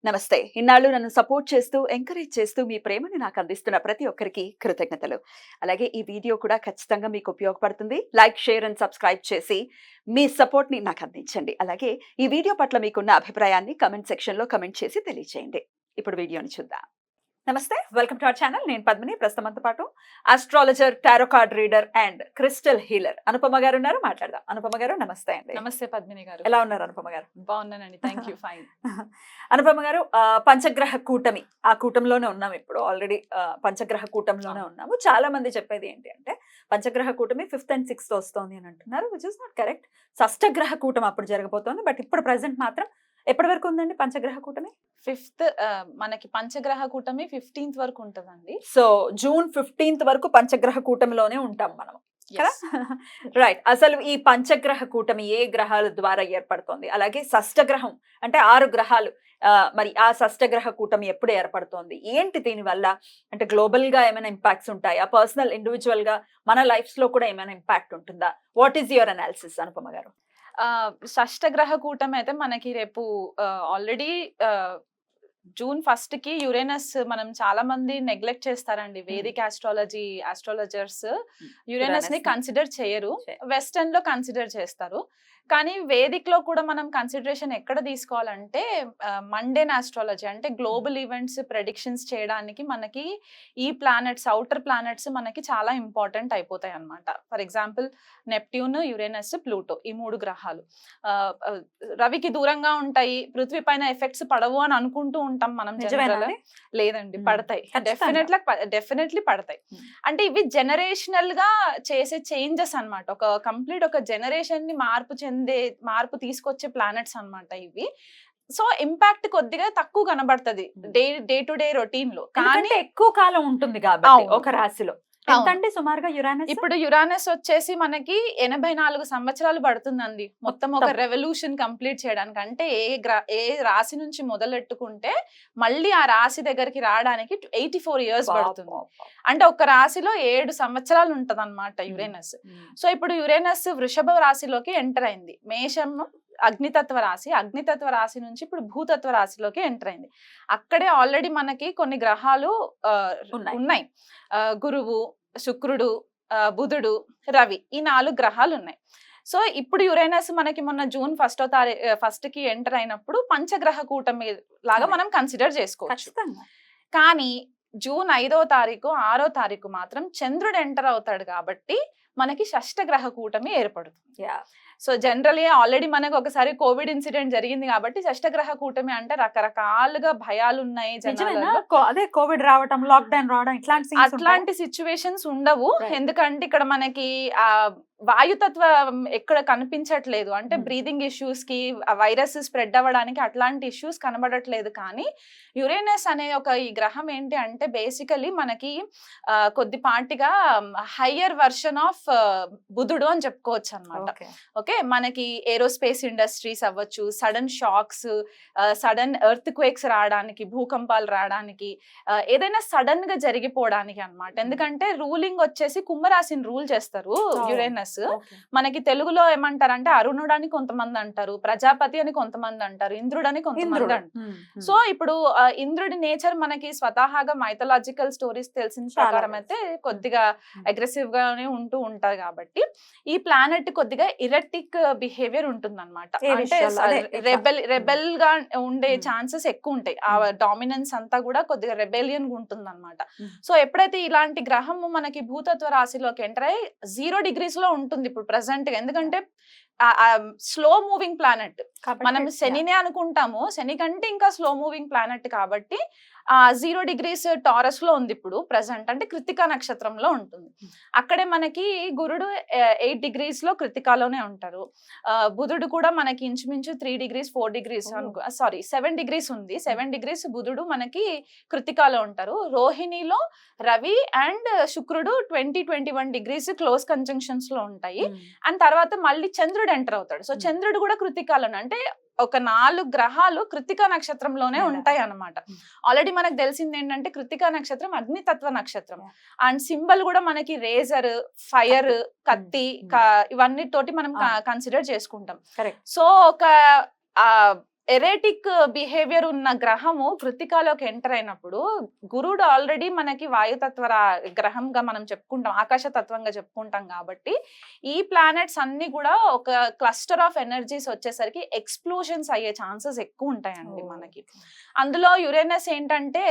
నమస్తే. ఇన్నాళ్ళు నన్ను సపోర్ట్ చేస్తూ, ఎంకరేజ్ చేస్తూ మీ ప్రేమని నాకు అందిస్తున్న ప్రతి ఒక్కరికి కృతజ్ఞతలు. అలాగే ఈ వీడియో కూడా ఖచ్చితంగా మీకు ఉపయోగపడుతుంది. లైక్, షేర్ అండ్ సబ్స్క్రైబ్ చేసి మీ సపోర్ట్‌ని నాకు అందించండి. అలాగే ఈ వీడియో పట్ల మీకున్న అభిప్రాయాన్ని కామెంట్ సెక్షన్‌లో కామెంట్ చేసి తెలియజేయండి. ఇప్పుడు వీడియోని చూద్దాం. నమస్తే, వెల్కమ్ టు అవర్ ఛానల్. నేను పద్మిని. ప్రస్తుతం మనతో పాటు astrologer, tarot card reader and crystal healer Anupama గారు ఉన్నారు. మాట్లాడదాం. అనుపమ గారు నమస్తే అండి. నమస్తే పద్మిని గారు. ఎలా ఉన్నారు అనుపమ గారు? బాగున్నానండి, థ్యాంక్ యూ. ఫైన్. అనుపమ గారు, పంచగ్రహ కూటమి, ఆ కూటంలోనే ఉన్నాం ఇప్పుడు. ఆల్రెడీ పంచగ్రహ కూటంలోనే ఉన్నాము. చాలా మంది చెప్పేది ఏంటి అంటే పంచగ్రహ కూటమి 5th and 6th వస్తోంది అని అంటున్నారు, విచ్ ఇస్ నాట్ కరెక్ట్. షష్టగ్రహ కూటమి అప్పుడు జరగబోతోంది. బట్ ఇప్పుడు ప్రెసెంట్ మాత్రం ఎప్పటి వరకు ఉందండి పంచగ్రహ కూటమి? 5th మనకి పంచగ్రహ కూటమి 15th వరకు ఉంటదండి. సో జూన్ 15th వరకు పంచగ్రహ కూటమిలోనే ఉంటాం మనం. రైట్. అసలు ఈ పంచగ్రహ కూటమి ఏ గ్రహాల ద్వారా ఏర్పడుతోంది? అలాగే షష్టగ్రహం అంటే 6 గ్రహాలు, మరి ఆ షష్టగ్రహ కూటమి ఎప్పుడు ఏర్పడుతోంది? ఏంటి దీనివల్ల? అంటే గ్లోబల్ గా ఏమైనా ఇంపాక్ట్స్ ఉంటాయా? పర్సనల్ ఇండివిజువల్ గా మన లైఫ్స్ లో కూడా ఏమైనా ఇంపాక్ట్ ఉంటుందా? What is your analysis Anupama గారు? షష్టగ్రహ కూటమి అయితే మనకి రేపు ఆల్రెడీ జూన్ 1st కి యురేనస్, మనం చాలా మంది నెగ్లెక్ట్ చేస్తారండి. వేదిక్ ఆస్ట్రాలజర్స్ యురేనస్ ని కన్సిడర్ చేయరు, వెస్టర్న్ లో కన్సిడర్ చేస్తారు. కానీ వేదిక్ లో కూడా మనం కన్సిడరేషన్ ఎక్కడ తీసుకోవాలంటే మండేన్ ఆస్ట్రాలజీ, అంటే గ్లోబల్ ఈవెంట్స్ ప్రెడిక్షన్స్ చేయడానికి మనకి ఈ ప్లానెట్స్, అవుటర్ ప్లానెట్స్ మనకి చాలా ఇంపార్టెంట్ అయిపోతాయి అన్నమాట. For example Neptune, Uranus, Pluto, ఈ 3 గ్రహాలు రవికి దూరంగా ఉంటాయి, పృథ్వీ పైన ఎఫెక్ట్స్ పడవు అని అనుకుంటూ ఉంటాం మనం. లేదండి, పడతాయి. డెఫినెట్లీ పడతాయి. అంటే ఇవి జనరేషనల్ గా చేసే చేంజెస్ అన్నమాట. ఒక కంప్లీట్ ఒక జనరేషన్ ని మార్పు తీసుకొచ్చే ప్లానెట్స్ అన్నమాట ఇవి. సో ఇంపాక్ట్ కొద్దిగా తక్కువ కనబడుతుంది డే టు డే రొటీన్ లో, కానీ ఎక్కువ కాలం ఉంటుంది కాబట్టి ఒక రాశిలో. ఎంతండి సుమారుగా యురానస్? ఇప్పుడు యురానస్ వచ్చేసి మనకి 84 సంవత్సరాలు పడుతుందండి మొత్తం ఒక రెవల్యూషన్ కంప్లీట్ చేయడానికి. అంటే ఏ రాశి నుంచి మొదలెట్టుకుంటే మళ్ళీ ఆ రాశి దగ్గరికి రావడానికి 84 years పడుతుంది. అంటే ఒక రాశిలో 7 సంవత్సరాలు ఉంటది అనమాట యురేనస్. సో ఇప్పుడు యురేనస్ వృషభ రాశిలోకి ఎంటర్ అయింది. మేషం అగ్నితత్వ రాశి నుంచి ఇప్పుడు భూతత్వ రాశిలోకి ఎంటర్ అయింది. అక్కడే ఆల్రెడీ మనకి కొన్ని గ్రహాలు ఉన్నాయి. గురువు, శుక్రుడు, బుధుడు, రవి, ఈ 4 గ్రహాలు ఉన్నాయి. సో ఇప్పుడు యురేనస్ మనకి మొన్న జూన్ 1st కి ఎంటర్ అయినప్పుడు పంచగ్రహ కూటమి లాగా మనం కన్సిడర్ చేసుకోవచ్చు. కానీ జూన్ 5వ తారీఖు 6వ తారీఖు మాత్రం చంద్రుడు ఎంటర్ అవుతాడు కాబట్టి మనకి షష్టగ్రహ కూటమి ఏర్పడుతుంది. సో జనరలీ ఆల్రెడీ మనకు ఒకసారి కోవిడ్ ఇన్సిడెంట్ జరిగింది కాబట్టి షష్టగ్రహ కూటమి అంటే రకరకాలుగా భయాలు ఉన్నాయి జనాలలో. అదే కోవిడ్ రావడం, లాక్డౌన్ రావడం, అట్లాంటి సిచ్యువేషన్స్ ఉండవు. ఎందుకంటే ఇక్కడ మనకి ఆ వాయుతత్వం ఎక్కడ కనిపించట్లేదు. అంటే బ్రీదింగ్ ఇష్యూస్ కి, వైరస్ స్ప్రెడ్ అవ్వడానికి అట్లాంటి ఇష్యూస్ కనబడట్లేదు. కానీ యురేనస్ అనే ఈ గ్రహం ఏంటి అంటే బేసికలీ మనకి కొద్దిపాటిగా హయ్యర్ వర్షన్ ఆఫ్ బుధుడు అని చెప్పుకోవచ్చు అనమాట. ఓకే, మనకి ఏరోస్పేస్ ఇండస్ట్రీస్ అవ్వచ్చు, sudden shocks, sudden earthquakes రావడానికి, భూకంపాలు రావడానికి, ఏదైనా సడన్ గా జరిగిపోవడానికి అన్నమాట. ఎందుకంటే రూలింగ్ వచ్చేసి కుంభరాశిని రూల్ చేస్తారు యురేనస్. మనకి తెలుగులో ఏమంటారంటే అరుణుడు అని కొంతమంది అంటారు, ప్రజాపతి అని కొంతమంది అంటారు, ఇంద్రుడు అని కొంతమంది అంటారు. సో ఇప్పుడు ఇంద్రుడి నేచర్ మనకి స్వతహాగా మైథలాజికల్ స్టోరీస్ తెలిసిన ప్రకారం అయితే కొద్దిగా అగ్రెసివ్ గానే ఉంటూ ఉంటారు. కాబట్టి ఈ ప్లానెట్ కొద్దిగా ఇరెటిక్ బిహేవియర్ ఉంటుంది అనమాట. అంటే రెబెల్ గా ఉండే ఛాన్సెస్ ఎక్కువ ఉంటాయి. ఆ డామినెన్స్ అంతా కూడా కొద్దిగా రెబెలియన్ గా ఉంటుంది అనమాట. సో ఎప్పుడైతే ఇలాంటి గ్రహము మనకి భూతత్వ రాశిలోకి ఎంటర్ అయ్యి 0 degrees లో ఉంటుంది ఇప్పుడు ప్రెసెంట్ గా. ఎందుకంటే స్లో మూవింగ్ ప్లానెట్, మనం శనినే అనుకుంటాము, శని కంటే ఇంకా స్లో మూవింగ్ ప్లానెట్ కాబట్టి 0 degrees టారస్ లో ఉంది ఇప్పుడు ప్రెసెంట్. అంటే కృతికా నక్షత్రంలో ఉంటుంది. అక్కడే మనకి గురుడు 8 degrees లో కృతికాలోనే ఉంటారు. బుధుడు కూడా మనకి ఇంచుమించు 3 degrees 4 degrees 7 degrees ఉంది. 7 degrees బుధుడు మనకి కృతికాలో ఉంటారు. రోహిణిలో రవి అండ్ శుక్రుడు 20-21 degrees క్లోజ్ కంజంక్షన్స్ లో ఉంటాయి. అండ్ తర్వాత మళ్ళీ చంద్రుడు ఎంటర్ అవుతాడు. సో చంద్రుడు కూడా కృతికాలోనే, అంటే ఒక 4 గ్రహాలు కృతికా నక్షత్రంలోనే ఉంటాయి అన్నమాట. ఆల్రెడీ మనకు తెలిసింది ఏంటంటే కృతికా నక్షత్రం అగ్నితత్వ నక్షత్రం. అండ్ సింబల్ కూడా మనకి రేజర్, ఫైర్, కత్తి, ఇవన్నీ తోటి మనం కన్సిడర్ చేసుకుంటాం. సో ఒక ఎరేటిక్ బిహేవియర్ ఉన్న గ్రహము కృత్తికాలోకి ఎంటర్ అయినప్పుడు గురుడు ఆల్రెడీ మనకి వాయుతత్వ గ్రహంగా మనం చెప్పుకుంటాం, ఆకాశ తత్వంగా చెప్పుకుంటాం కాబట్టి ఈ ప్లానెట్స్ అన్ని కూడా ఒక క్లస్టర్ ఆఫ్ ఎనర్జీస్ వచ్చేసరికి ఎక్స్ప్లోజన్స్ అయ్యే ఛాన్సెస్ ఎక్కువ ఉంటాయండి మనకి. అందులో యురేనస్ ఏంటంటే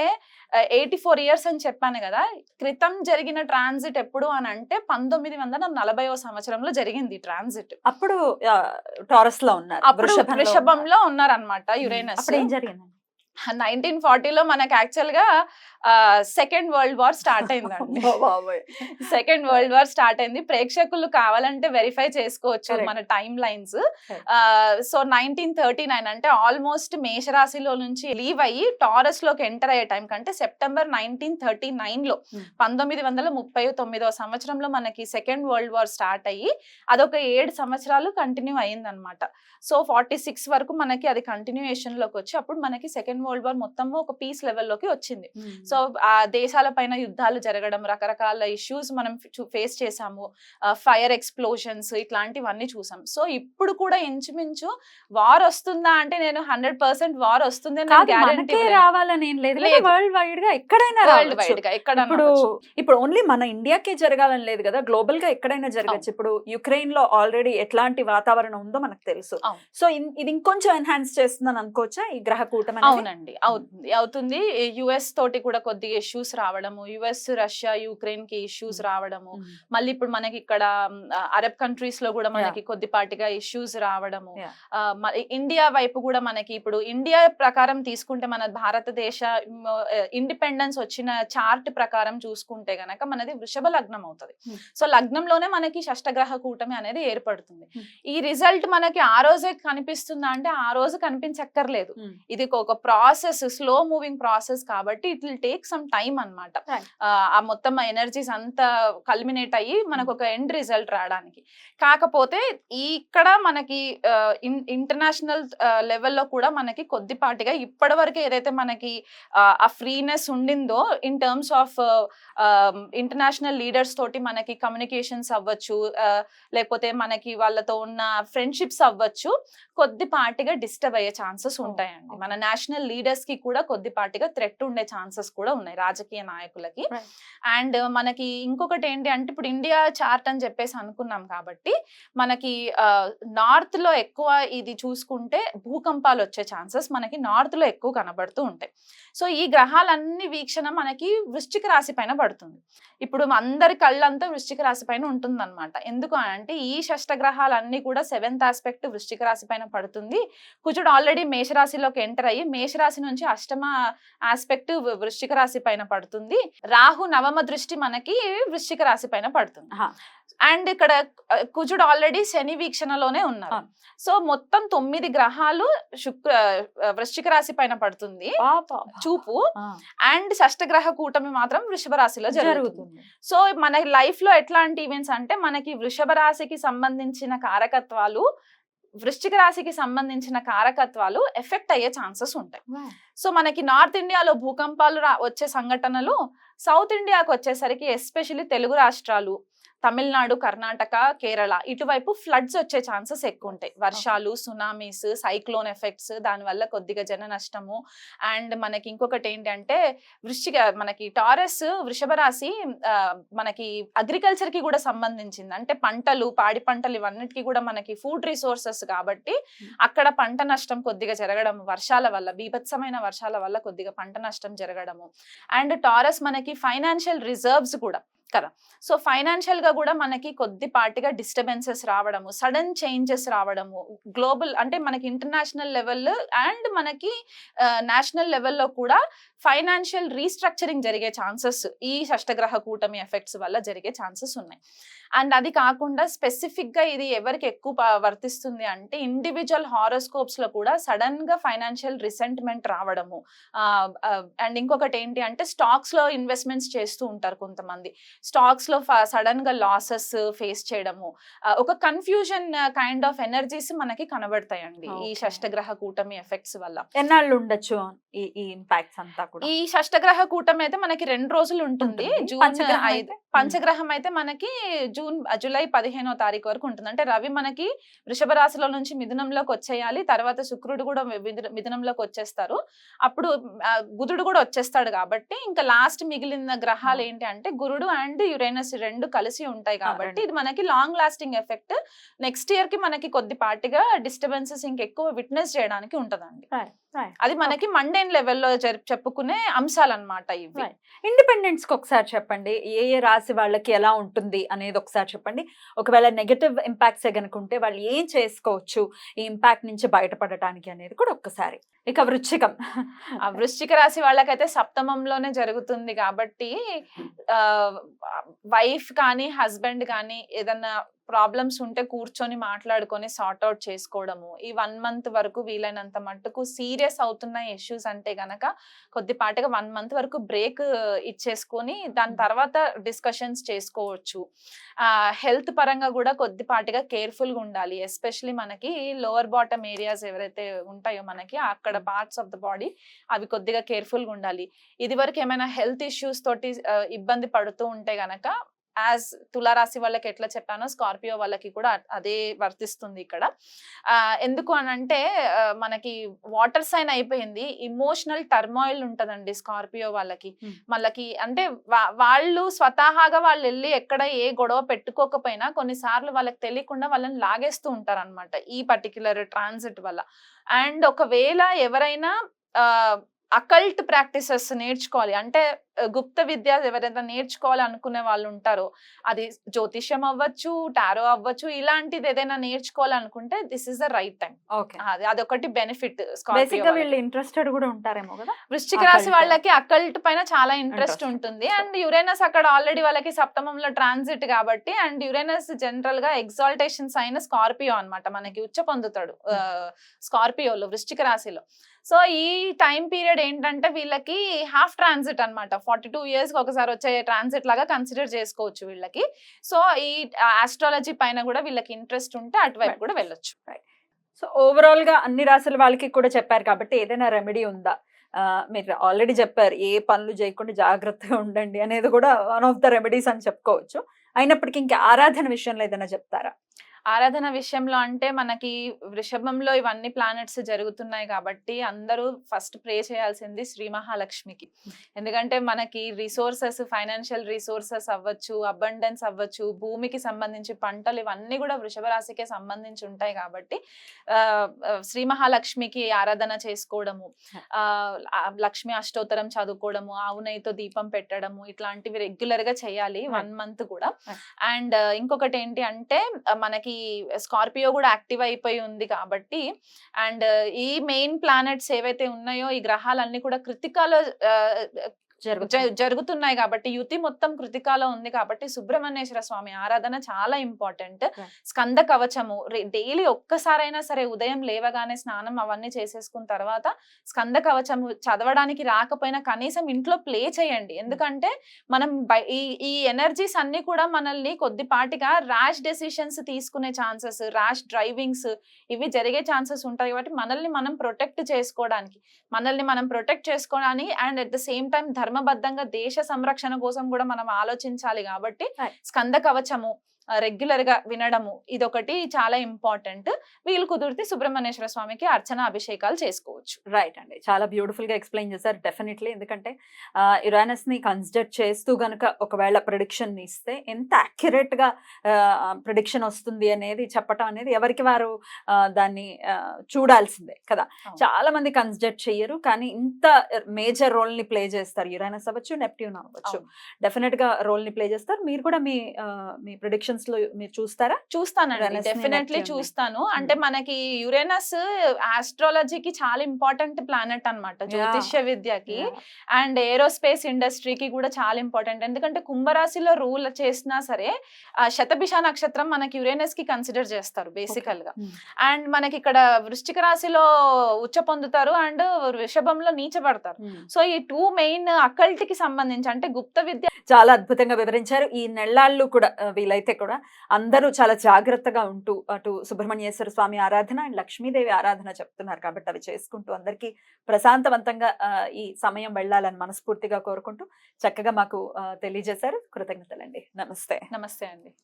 84 years అని చెప్పాను కదా, క్రితం జరిగిన ట్రాన్సిట్ ఎప్పుడు అని అంటే 1940వ సంవత్సరంలో జరిగింది ట్రాన్సిట్. అప్పుడు టారస్ లో ఉన్నారు, అప్పుడు వృషభంలో ఉన్నారనమాట యురేనస్. అప్పుడు ఏం జరిగింది? 1940లో మనకి యాక్చువల్ గా సెకండ్ వరల్డ్ వార్ స్టార్ట్ అయిందండి. సెకండ్ వరల్డ్ వార్ స్టార్ట్ అయింది. ప్రేక్షకులు కావాలంటే వెరిఫై చేసుకోవచ్చు మన టైమ్ లైన్స్. సో 1939 అంటే ఆల్మోస్ట్ మేషరాశిలో నుంచి లీవ్ అయ్యి టారస్ లోకి ఎంటర్ అయ్యే టైం కంటే సెప్టెంబర్ 1939లో 1939వ సంవత్సరంలో మనకి సెకండ్ వరల్డ్ వార్ స్టార్ట్ అయ్యి అదొక 7 సంవత్సరాలు కంటిన్యూ అయ్యింది అనమాట. సో 46 వరకు మనకి అది కంటిన్యూయేషన్ లోకి వచ్చి అప్పుడు మనకి సెకండ్ వరల్డ్ వార్ మొత్తము ఒక పీస్ లెవెల్లోకి వచ్చింది. సో ఆ దేశాల పైన యుద్ధాలు జరగడం, రకరకాల ఇష్యూస్ మనం ఫేస్ చేసాము, ఫైర్ ఎక్స్ప్లోషన్స్ ఇట్లాంటివన్నీ చూసాం. సో ఇప్పుడు కూడా ఇంచుమించు వార్ వస్తుందా అంటే నేను 100% వార్ వస్తుంది రావాలని ఏం లేదు, వరల్డ్ వైడ్ గా ఎక్కడైనా వరల్డ్ వైడ్ గా ఎక్కడ. ఇప్పుడు ఓన్లీ మన ఇండియాకే జరగాలని లేదు కదా, గ్లోబల్ గా ఎక్కడైనా జరగచ్చు. ఇప్పుడు యుక్రెయిన్ లో ఆల్రెడీ ఎట్లాంటి వాతావరణం ఉందో మనకు తెలుసు. సో ఇది ఇంకొంచెం ఎన్హాన్స్ చేస్తుందని అనుకోవచ్చా ఈ గ్రహ కూటమి? అవునండి, అవుతుంది. యుఎస్ తోటి కూడా కొద్దిగా ఇష్యూస్ రావడము, యుఎస్ రష్యా యుక్రెయిన్ కి ఇష్యూస్ రావడము, మళ్ళీ ఇప్పుడు మనకి ఇక్కడ అరబ్ కంట్రీస్ లో కూడా మనకి కొద్దిపాటిగా ఇష్యూస్ రావడము, ఇండియా వైపు కూడా మనకి ఇప్పుడు ఇండియా ప్రకారం తీసుకుంటే మన భారతదేశ ఇండిపెండెన్స్ వచ్చిన చార్ట్ ప్రకారం చూసుకుంటే గనక మనది వృషభ లగ్నం అవుతుంది. సో లగ్నంలోనే మనకి షష్టగ్రహ కూటమి అనేది ఏర్పడుతుంది. ఈ రిజల్ట్ మనకి ఆ రోజే కనిపిస్తుందా అంటే ఆ రోజు కనిపించక్కర్లేదు. ఇది ఒక ప్రాసెస్, స్లో మూవింగ్ ప్రాసెస్ కాబట్టి it will take some time అన్నమాట. ఆ మొత్తం ఎనర్జీస్ అంతా కల్మినేట్ అయ్యి మనకు ఒక ఎండ్ రిజల్ట్ రావడానికి. కాకపోతే ఇక్కడ మనకి ఇంటర్నేషనల్ లెవెల్లో కూడా మనకి కొద్దిపాటిగా ఇప్పటి వరకు ఏదైతే మనకి ఆ ఫ్రీనెస్ ఉండిందో in terms of international leaders తోటి మనకి కమ్యూనికేషన్స్ అవ్వచ్చు, లేకపోతే మనకి వాళ్ళతో ఉన్న ఫ్రెండ్షిప్స్ అవ్వచ్చు, కొద్దిపాటిగా డిస్టర్బ్ అయ్యే ఛాన్సెస్ ఉంటాయండి. మన నేషనల్ లీడర్స్ కి కూడా కొద్దిపాటిగా థ్రెట్ ఉండే ఛాన్సెస్ కూడా ఉన్నాయి రాజకీయ నాయకులకి. అండ్ మనకి ఇంకొకటి ఏంటి అంటే ఇప్పుడు ఇండియా చార్ట్ అని చెప్పేసి అనుకున్నాం కాబట్టి మనకి నార్త్ లో ఎక్కువ ఇది చూసుకుంటే భూకంపాలు వచ్చే ఛాన్సెస్ మనకి నార్త్ లో ఎక్కువ కనబడుతూ ఉంటాయి. సో ఈ గ్రహాలన్నీ వీక్షణ మనకి వృశ్చిక రాశి పైన పడుతుంది. ఇప్పుడు అందరి కళ్ళంతా వృశ్చిక రాశి పైన ఉంటుంది అనమాట. ఎందుకు అంటే ఈ షష్టగ్రహాలన్నీ కూడా 7th ఆస్పెక్ట్ వృశ్చిక రాశి పైన పడుతుంది. కుజుడు ఆల్రెడీ మేషరాశిలోకి ఎంటర్ అయ్యి మేషరాశి నుంచి 8వ ఆస్పెక్ట్ వృశ్చిక రాశి పైన పడుతుంది. రాహు 9వ దృష్టి మనకి వృశ్చిక రాశి పైన పడుతుంది. అండ్ ఇక్కడ కుజుడు ఆల్రెడీ శని వీక్షణలోనే ఉన్నారు. సో మొత్తం 9 గ్రహాలు వృశ్చిక రాశి పైన పడుతుంది చూపు. అండ్ షష్టగ్రహ కూటమి మాత్రం వృషభ రాశిలో జరుగుతుంది. సో మన లైఫ్ లో ఎట్లాంటి ఈవెంట్స్ అంటే మనకి వృషభ రాశికి సంబంధించిన కారకత్వాలు, వృశ్చిక రాశికి సంబంధించిన కారకత్వాలు ఎఫెక్ట్ అయ్యే ఛాన్సెస్ ఉంటాయి. సో మనకి నార్త్ ఇండియాలో భూకంపాలు వచ్చే సంఘటనలు, సౌత్ ఇండియాకి వచ్చేసరికి ఎస్పెషల్లీ తెలుగు రాష్ట్రాలు, తమిళనాడు, కర్ణాటక, కేరళ ఇటువైపు ఫ్లడ్స్ వచ్చే ఛాన్సెస్ ఎక్కువ ఉంటాయి. వర్షాలు, సునామీస్, సైక్లోన్ ఎఫెక్ట్స్, దానివల్ల కొద్దిగా జన నష్టము. అండ్ మనకి ఇంకొకటి ఏంటంటే మనకి టారస్ వృషభ రాశి మనకి అగ్రికల్చర్ కి కూడా సంబంధించింది. అంటే పంటలు, పాడి పంటలు ఇవన్నిటికీ కూడా మనకి ఫుడ్ రిసోర్సెస్ కాబట్టి అక్కడ పంట నష్టం కొద్దిగా జరగడం, వర్షాల వల్ల, బీభత్సమైన వర్షాల వల్ల కొద్దిగా పంట నష్టం జరగడము. అండ్ టారస్ మనకి ఫైనాన్షియల్ రిజర్వ్స్ కూడా కదా. సో ఫైనాన్షియల్ గా కూడా మనకి కొద్దిపాటిగా డిస్టర్బెన్సెస్ రావడము, సడన్ చేంజెస్ రావడము, గ్లోబల్ అంటే మనకి ఇంటర్నేషనల్ లెవెల్ అండ్ మనకి నేషనల్ లెవెల్లో కూడా ఫైనాన్షియల్ రీస్ట్రక్చరింగ్ జరిగే ఛాన్సెస్ ఈ షష్టగ్రహ కూటమి ఎఫెక్ట్స్ వల్ల జరిగే ఛాన్సెస్ ఉన్నాయి. అండ్ అది కాకుండా స్పెసిఫిక్ గా ఇది ఎవరికి ఎక్కువ వర్తిస్తుంది అంటే ఇండివిజువల్ హారోస్కోప్స్ లో కూడా సడన్ గా ఫైనాన్షియల్ రిసెంట్మెంట్ రావడము. అండ్ ఇంకొకటి ఏంటి అంటే స్టాక్స్ లో ఇన్వెస్ట్మెంట్స్ చేస్తూ ఉంటారు కొంతమంది. స్టాక్స్ లో సడన్ గా లాసెస్ ఫేస్ చేయడము, ఒక కన్ఫ్యూజన్ కైండ్ ఆఫ్ ఎనర్జీస్ మనకి కనబడతాయండి ఈ Okay. షష్టగ్రహ కూటమి ఎఫెక్ట్స్ వల్ల. ఎన్నాళ్ళు ఉండొచ్చు ఈ ఇంపాక్ట్స్ అంతా కూడా? ఈ షష్టగ్రహ కూటమి అయితే మనకి 2 రోజులు ఉంటుంది. ఉంటుంది. జూన్ పంచగ్రహం 5. అయితే? పంచగ్రహం అయితే మనకి జూలై 15వ తారీఖు వరకు ఉంటుంది. అంటే రవి మనకి వృషభ రాశిలో నుంచి మిథునంలోకి వచ్చేయాలి. తర్వాత శుక్రుడు కూడా మిథునంలోకి వచ్చేస్తారు. అప్పుడు బుధుడు కూడా వచ్చేస్తాడు కాబట్టి ఇంకా లాస్ట్ మిగిలిన గ్రహాలు ఏంటి అంటే గురుడు అండ్ యురేనస్ 2 కలిసి ఉంటాయి కాబట్టి ఇది మనకి long lasting effect. Next year కి మనకి కొద్దిపాటిగా డిస్టర్బెన్సెస్ ఇంకెక్కువ విట్నెస్ చేయడానికి ఉంటదండి. అది మనకి మండేన్ లెవెల్లో చెప్పుకునే అంశాలు అన్నమాట ఇవి. ఇండిపెండెన్స్ కి ఒకసారి చెప్పండి, ఏ రాశి వాళ్ళకి ఎలా ఉంటుంది అనేది ఒకసారి చెప్పండి. ఒకవేళ నెగటివ్ ఇంపాక్ట్స్ గనుకుంటే వాళ్ళు ఏం చేసుకోవచ్చు ఈ ఇంపాక్ట్ నుంచి బయటపడటానికి అనేది కూడా ఒక్కసారి. ఇక వృశ్చికం. ఆ వృశ్చిక రాశి వాళ్ళకైతే సప్తమంలోనే జరుగుతుంది కాబట్టి వైఫ్ కానీ హస్బెండ్ కానీ ఏదన్నా ప్రాబ్లమ్స్ ఉంటే కూర్చొని మాట్లాడుకొని సార్ట్ అవుట్ చేసుకోవడము. ఈ 1 మంత్ వరకు వీలైనంత మట్టుకు సీరియస్ అవుతున్న ఇష్యూస్ అంటే గనక కొద్దిపాటిగా 1 మంత్ వరకు బ్రేక్ ఇచ్చేసుకొని దాని తర్వాత డిస్కషన్స్ చేసుకోవచ్చు. హెల్త్ పరంగా కూడా కొద్దిపాటిగా కేర్ఫుల్ గా ఉండాలి. ఎస్పెషలీ మనకి లోవర్ బాటమ్ ఏరియాస్ ఎవరైతే ఉంటాయో మనకి అక్కడ పార్ట్స్ ఆఫ్ ద బాడీ అవి కొద్దిగా కేర్ఫుల్ గా ఉండాలి. ఇది వరకు ఏమైనా హెల్త్ ఇష్యూస్ తోటి ఇబ్బంది పడుతూ ఉంటే గనక యాజ్ తులారాశి వాళ్ళకి ఎట్లా చెప్పానో స్కార్పియో వాళ్ళకి కూడా అదే వర్తిస్తుంది ఇక్కడ. ఎందుకు అనంటే మనకి వాటర్ సైన్ అయిపోయింది, ఇమోషనల్ టర్మాయిల్ ఉంటదండి స్కార్పియో వాళ్ళకి. వాళ్ళకి అంటే వాళ్ళు స్వతహాగా వాళ్ళు వెళ్ళి ఎక్కడ ఏ గొడవ పెట్టుకోకపోయినా కొన్నిసార్లు వాళ్ళకి తెలియకుండా వాళ్ళని లాగేస్తూ ఉంటారు అనమాట ఈ పర్టిక్యులర్ ట్రాన్సిట్ వల్ల. అండ్ ఒకవేళ ఎవరైనా అకల్ట్ ప్రాక్టీసెస్ నేర్చుకోవాలి అంటే గుప్త విద్య ఎవరైనా నేర్చుకోవాలి అనుకునే వాళ్ళు ఉంటారో, అది జ్యోతిష్యం అవ్వచ్చు, టారో అవ్వచ్చు, ఇలాంటిది ఏదైనా నేర్చుకోవాలనుకుంటే this is the right time. అదొకటి బెనిఫిట్. వీళ్ళు ఇంట్రెస్టెడ్ కూడా ఉంటారేమో కదా. వృశ్చిక రాశి వాళ్ళకి అకల్ట్ పైన చాలా ఇంట్రెస్ట్ ఉంటుంది. అండ్ యురేనస్ అక్కడ ఆల్రెడీ వాళ్ళకి సప్తమంలో ట్రాన్సిట్ కాబట్టి, అండ్ యురేనస్ జనరల్ గా ఎగ్జాల్టేషన్ సైన్ స్కార్పియో అన్నమాట, మనకి ఉచ్చ పొందుతాడు స్కార్పియోలో వృశ్చిక రాశిలో. సో ఈ టైం పీరియడ్ ఏంటంటే వీళ్ళకి హాఫ్ ట్రాన్సిట్ అన్నమాట, 42 years కి ఒకసారి వచ్చే ట్రాన్సిట్ లాగా కన్సిడర్ చేసుకోవచ్చు వీళ్ళకి. సో ఈ ఆస్ట్రాలజీ పైన కూడా వీళ్ళకి ఇంట్రెస్ట్ ఉంటే అటువైపు కూడా వెళ్ళొచ్చు. సో ఓవరాల్ గా అన్ని రాశుల వాళ్ళకి కూడా చెప్పారు కాబట్టి ఏదైనా రెమెడీ ఉందా? మీరు ఆల్రెడీ చెప్పారు ఏ పనులు చేయకుండా జాగ్రత్తగా ఉండండి అనేది కూడా వన్ ఆఫ్ ద రెమెడీస్ అని చెప్పుకోవచ్చు. అయినప్పటికీ ఇంకా ఆరాధన విషయంలో ఏదైనా చెప్తారా? ఆరాధన విషయంలో అంటే మనకి వృషభంలో ఇవన్నీ ప్లానెట్స్ జరుగుతున్నాయి కాబట్టి అందరూ ఫస్ట్ ప్రే చేయాల్సింది శ్రీ మహాలక్ష్మికి. ఎందుకంటే మనకి రిసోర్సెస్, ఫైనాన్షియల్ రిసోర్సెస్ అవ్వచ్చు, అబండెన్స్ అవ్వచ్చు, భూమికి సంబంధించి పంటలు ఇవన్నీ కూడా వృషభ రాశికే సంబంధించి ఉంటాయి కాబట్టి శ్రీ మహాలక్ష్మికి ఆరాధన చేసుకోవడము, లక్ష్మి అష్టోత్తరం చదువుకోవడము, ఆవు నెయ్యితో దీపం పెట్టడము, ఇట్లాంటివి రెగ్యులర్ గా చేయాలి 1 month కూడా. అండ్ ఇంకొకటి ఏంటి అంటే మనకి స్కార్పియో కూడా యాక్టివ్ అయిపోయి ఉంది కాబట్టి, అండ్ ఈ మెయిన్ ప్లానెట్స్ ఏవైతే ఉన్నాయో ఈ గ్రహాలన్నీ కూడా కృతికాలో జరుగుతున్నాయి కాబట్టి, యుతి మొత్తం కృతికాలో ఉంది కాబట్టి సుబ్రహ్మణ్యేశ్వర స్వామి ఆరాధన చాలా ఇంపార్టెంట్. స్కంద కవచము డైలీ ఒక్కసారైనా సరే ఉదయం లేవగానే స్నానం అవన్నీ చేసేసుకున్న తర్వాత స్కంద కవచము చదవడానికి రాకపోయినా కనీసం ఇంట్లో ప్లే చేయండి. ఎందుకంటే మనం ఈ ఎనర్జీస్ అన్ని కూడా మనల్ని కొద్దిపాటిగా ర్యాష్ డెసిషన్స్ తీసుకునే ఛాన్సెస్, ర్యాష్ డ్రైవింగ్స్ ఇవి జరిగే ఛాన్సెస్ ఉంటాయి కాబట్టి మనల్ని మనం ప్రొటెక్ట్ చేసుకోవడానికి and at the same time ధర్మబద్ధంగా దేశ సంరక్షణ కోసం కూడా మనం ఆలోచించాలి కాబట్టి స్కంద కవచము రెగ్యులర్ గా వినడము ఇదొకటి చాలా ఇంపార్టెంట్. వీళ్ళు కుదిరితే సుబ్రహ్మణ్యేశ్వర స్వామికి అర్చన అభిషేకాలు చేసుకోవచ్చు. రైట్ అండి, చాలా బ్యూటిఫుల్ గా ఎక్స్ప్లెయిన్ చేశారు. డెఫినెట్లీ ఎందుకంటే యురేనస్ ని కన్సిడర్ చేస్తూ గనుక ఒకవేళ ప్రిడిక్షన్ ఇస్తే ఎంత అక్యురేట్ గా ప్రిడిక్షన్ వస్తుంది అనేది చెప్పటం అనేది ఎవరికి వారు దాన్ని చూడాల్సిందే కదా. చాలా మంది కన్సిడర్ చెయ్యరు కానీ ఇంత మేజర్ రోల్ ని ప్లే చేస్తారు. యురేనస్ అవ్వచ్చు, నెప్ట్యూన్ అవ్వచ్చు, డెఫినెట్ గా రోల్ ని ప్లే చేస్తారు. మీరు కూడా మీ ప్రిడిక్షన్ లో మీరు చూస్తారా? చూస్తానండి, డెఫినెట్లీ చూస్తాను. అంటే మనకి యురేనస్ ఆస్ట్రాలజీకి చాలా ఇంపార్టెంట్ ప్లానెట్ అన్నమాట Yeah. జ్యోతిష్య విద్యకి Yeah. అండ్ ఏరోస్పేస్ ఇండస్ట్రీకి కూడా చాలా ఇంపార్టెంట్. ఎందుకంటే కుంభరాశిలో రూల్ చేసినా సరే శతభిష నక్షత్రం మనకి యురేనస్ కి కన్సిడర్ చేస్తారు బేసికల్ గా. Hmm. అండ్ మనకి ఇక్కడ వృశ్చిక రాశిలో ఉచ్చ పొందుతారు అండ్ వృషభంలో నీచబడతారు. Hmm. సో ఈ 2 మెయిన్ అకల్ట్ కి సంబంధించి అంటే గుప్త విద్య చాలా అద్భుతంగా వివరించారు. ఈ నెల్లాళ్ళు కూడా వీలైతే కూడా అందరూ చాలా జాగ్రత్తగా ఉంటూ అటు సుబ్రహ్మణ్యేశ్వర స్వామి ఆరాధన అండ్ లక్ష్మీదేవి ఆరాధన చెప్తున్నారు కాబట్టి అవి చేసుకుంటూ అందరికీ ప్రశాంతవంతంగా ఈ సమయం వెళ్ళాలని మనస్ఫూర్తిగా కోరుకుంటూ చక్కగా మాకు తెలియజేశారు. కృతజ్ఞతలండి. నమస్తే. నమస్తే అండి.